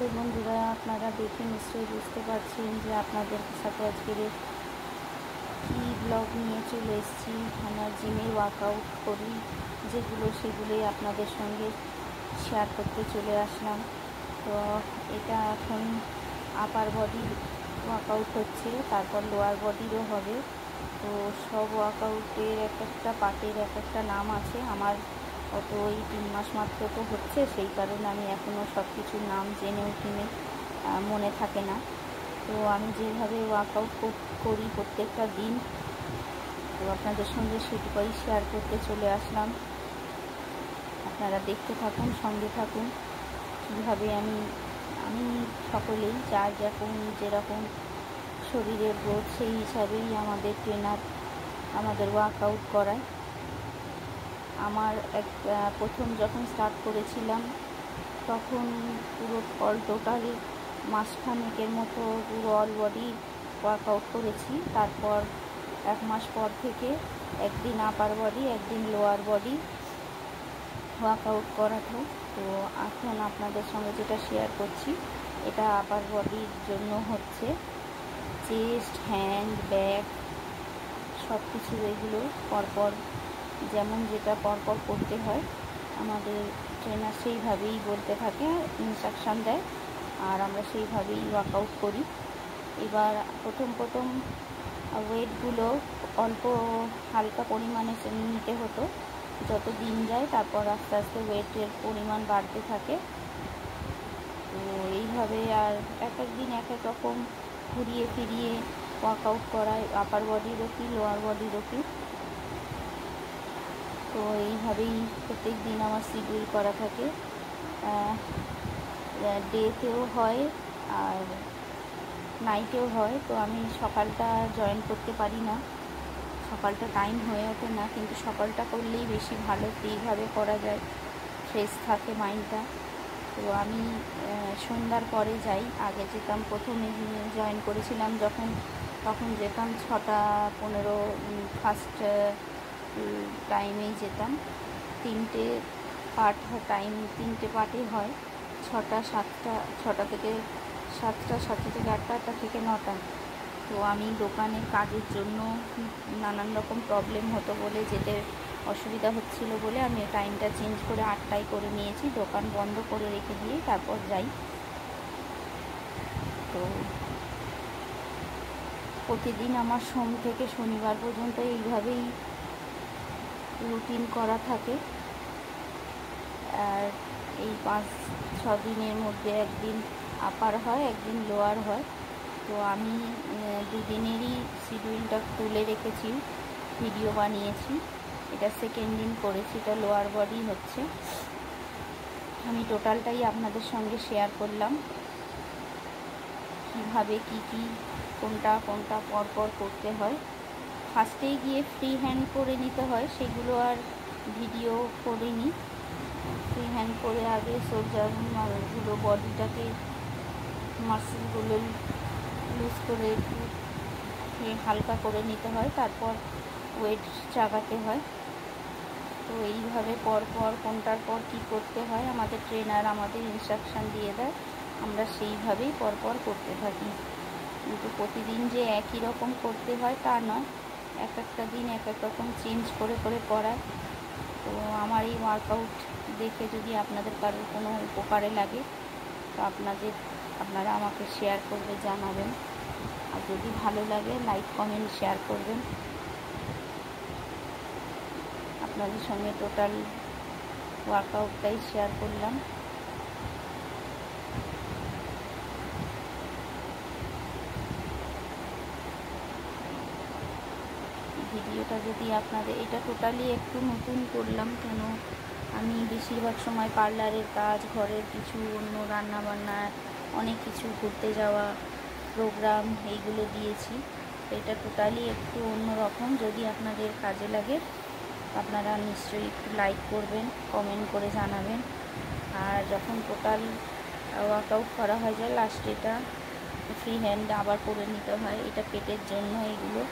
তাহলে বন্ধুরা, আপনারা দেখে নিশ্চয়ই বুঝতে পারছেন যে আপনাদের সাথে আজকের কী ব্লগ নিয়ে চলে এসেছি। আমার জিমে ওয়ার্কআউট করি যেগুলো, সেগুলোই আপনাদের সঙ্গে শেয়ার করতে চলে আসলাম। তো এটা এখন আপার বডি ওয়ার্কআউট হচ্ছে, তারপর লোয়ার বডিরও হবে। তো সব ওয়ার্কআউটের এক একটা পার্টের এক একটা নাম আছে। আমার অত ওই 3 মাস মাত্র তো হচ্ছে, সেই কারণে আমি এখনও সব কিছুর নাম জেনে উঠিনি, মনে থাকে না। তো আমি যেভাবে ওয়ার্কআউট করি প্রত্যেকটা দিন, তো আপনাদের সঙ্গে সেটুকুই শেয়ার করতে চলে আসলাম। আপনারা দেখতে থাকুন, সঙ্গে থাকুন। কীভাবে আমি সকলেই যার যেরকম শরীরের গ্রোথ, সেই হিসাবেই আমাদের ট্রেনার আমাদের ওয়ার্কআউট করায়। আমার প্রথম যখন স্টার্ট করেছিলাম তখন পুরো টোটাল মাসখানেকের মতো পুরো অল বডি ওয়ার্কআউট করেছি। তারপর 1 মাস পর থেকে একদিন আপার বডি, একদিন লোয়ার বডি ওয়ার্কআউট করাতো। তো এখন আপনাদের সঙ্গে যেটা শেয়ার করছি, এটা আপার বডির জন্য হচ্ছে। চেস্ট, হ্যান্ড, ব্যাক সব কিছু এগুলো পরপর, যেমন যেটা পরপর করতে হয় আমাদের ট্রেনার সেইভাবেই বলতে থাকে, ইনস্ট্রাকশান দেয়, আর আমরা সেইভাবেই ওয়ার্কআউট করি। এবার প্রথম ওয়েটগুলো অল্প হালকা পরিমাণে নিতে হতো। যত দিন যায় তারপর আস্তে আস্তে ওয়েটের পরিমাণ বাড়তে থাকে। তো এইভাবে আর এক দিন এক এক রকম ঘুরিয়ে ফিরিয়ে ওয়ার্কআউট করায়, আপার বডিরও কি লোয়ার বডিরও কি। তো এইভাবেই প্রত্যেক দিন আমার শিডিউল করা থাকে। ডেতেও হয় আর নাইটেও হয়। তো আমি সকালটা জয়েন করতে পারি না, সকালটা টাইম হয়ে ওঠে না, কিন্তু সকালটা করলেই বেশি ভালো, ফ্রিভাবে করা যায়, ফ্রেশ থাকে মাইন্ডটা। তো আমি সন্ধ্যার পরে যাই। আগে যেতাম, প্রথমে জয়েন করেছিলাম তখন যেতাম 6:15 ফার্স্ট টাইমেই যেতাম। 3টে পার্ট টাইম, 3টে পার্টই হয়, 6টা 7টা, 6টা থেকে 7টা, 7টা থেকে 8টা, 8টা থেকে 9টা। তো আমি দোকানে কাজের জন্য নানান রকম প্রবলেম হতো বলে, যেতে অসুবিধা হচ্ছিল বলে আমি টাইমটা চেঞ্জ করে 8টায় করে নিয়েছি। দোকান বন্ধ করে রেখে দিয়ে তারপর যাই। তো প্রতিদিন আমার সোম থেকে শনিবার পর্যন্ত এইভাবেই রুটিন করা থাকে। আর এই 5-6 দিনের মধ্যে একদিন আপার হয়, একদিন লোয়ার হয়। তো আমি দুদিনেরই শিডিউলটা তুলে রেখেছি, ভিডিও বানিয়েছি। এটা সেকেন্ড দিন করেছি, এটা লোয়ার বডি হচ্ছে। আমি টোটালটাই আপনাদের সঙ্গে শেয়ার করলাম, কীভাবে কী কোনটা পরপর করতে হয়। ফার্স্টেই গিয়ে ফ্রি হ্যান্ড করে নিতে হয়, সেগুলো আর ভিডিও করিনি। ফ্রি হ্যান্ড করে আগে সোলজারগুলো, বডিটাকে মাসেলগুলো লুজ করে একটু হালকা করে নিতে হয়, তারপর ওয়েট চাগাতে হয়। তো এইভাবে পরপর কোনটার পর কী করতে হয় আমাদের ট্রেনার আমাদের ইনস্ট্রাকশান দিয়ে দেয়, আমরা সেইভাবেই পরপর করতে থাকি। কিন্তু প্রতিদিন যে একই রকম করতে হয় তা নয়, এক একটা দিন এক এক রকম চেঞ্জ করে করায়। তো আমার এই ওয়ার্কআউট দেখে যদি আপনাদের কারোর কোনো উপকারে লাগে, তো আপনারা আমাকে শেয়ার করবে, জানাবেন। আর যদি ভালো লাগে লাইক, কমেন্ট, শেয়ার করবেন। আপনাদের সঙ্গে টোটাল ওয়ার্কআউটটাই শেয়ার করলাম। ভিডিওটা যদি আপনাদের, এটা টোটালি একটু নতুন করলাম, কেন আমি বেশিরভাগ সময় পার্লারের কাজ, ঘরের কিছু অন্য রান্না বান্না, অনেক কিছু ঘুরতে যাওয়া, প্রোগ্রাম, এইগুলো দিয়েছি। এটা টোটালি একটু অন্যরকম। যদি আপনাদের কাজে লাগে আপনারা নিশ্চয়ই একটু লাইক করবেন, কমেন্ট করে জানাবেন। আর যখন টোটাল ওয়ার্কআউট করা হয়ে যায়, লাস্টে এটা ফ্রি হ্যান্ড আবার করে নিতে হয়। এটা পেটের জন্য, এগুলো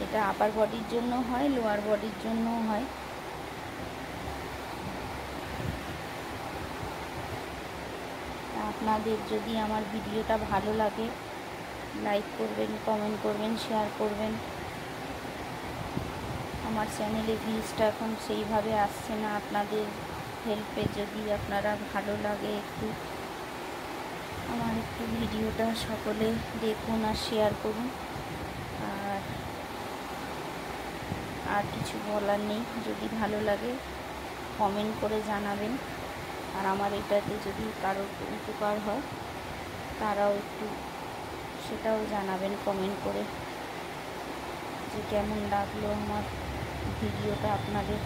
এটা আপার বডির জন্য হয়, লোয়ার বডির জন্য হয়। আপনাদের যদি আমার ভিডিওটা ভালো লাগে লাইক করবেন, কমেন্ট করবেন, শেয়ার করবেন। আমার চ্যানেলে ভিউজটা এখন সেইভাবে আসছে না, আপনাদের হেল্পে যদি আপনারা ভালো লাগে একটু আমার একটু ভিডিওটা সকলে দেখুন আর শেয়ার করুন। আর কিছু বলার নেই, যদি ভালো লাগে কমেন্ট করে জানাবেন। আর আমার এটাতে যদি কারোর উপকার হয় তারাও একটু সেটাও জানাবেন কমেন্ট করে, যে কেমন লাগলো আমার ভিডিওটা আপনাদের।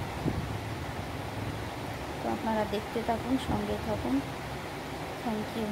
তো আপনারা দেখতে থাকুন, সঙ্গে থাকুন। Thank you.